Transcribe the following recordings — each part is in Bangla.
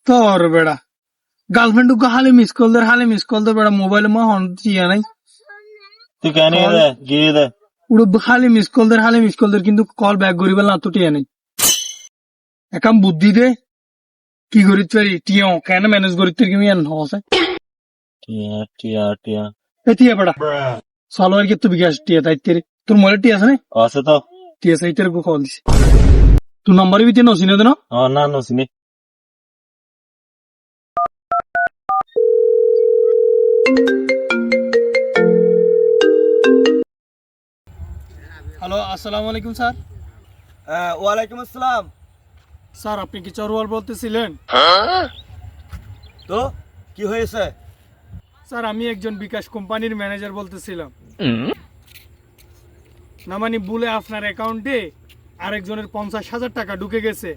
তোর বেড়া গার্লফ্রেন্ড को हाले मिस कॉल दे बेड़ा मोबाइल में हॉन चिया नहीं तू कहने दे गिर दे उड़ो हाले मिस कॉल दे किंतु कॉल बैक करिबल ना तो टिया नहीं एकाम बुद्धि दे কি করিত পারি টিয়া কেন ম্যানেজ করিত কি মিয়া নছে টিয়া এটিয়া বড়া সালোয়ার কি তুই বিকাশ টিয়া তাই তেরে তোর মোবাইল টিয়া আছে না আছে তো টিয়া সাই তেরে কো কল দিস তুই নাম্বার বিতে নছিনে দেন না নসিনি হ্যালো আসসালামু আলাইকুম স্যার ওয়ালাইকুম আসসালাম। স্যার আপনি কি চরওয়াল বলতেছিলেন তো কি হয়েছে? স্যার আমি একজন বিকাশ কোম্পানির ম্যানেজার বলতেছিলাম না মানে ভুলে আপনার অ্যাকাউন্টে আরেকজনের 50,000 টাকা ঢুকে গেছে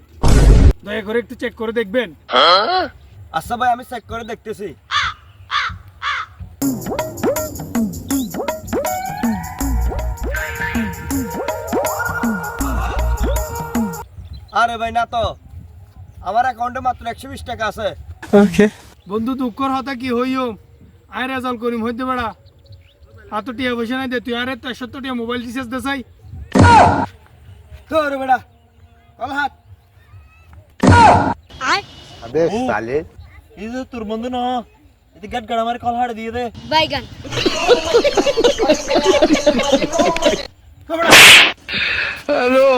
দয়া করে একটু চেক করে দেখবেন আচ্ছা ভাই, আমি চেক করে দেখতেছি। আরে ভাই না তো, আমার অ্যাকাউন্টে মাত্র 120 টাকা আছে। বন্ধু দুঃখর হতা কি হইও আয় রেজাল্ট করিম হইতে বেড়া হাত টিয়া বসে নাই দে তুই আরে 73 টিয়া মোবাইল রিচার্জ দেছাই তো রে বেটা কল হাত। अबे साले এই যে তোর বন্ধু না এতে গাট গাড় আমার কল হাড় দিয়ে দে বাইগান হ্যালো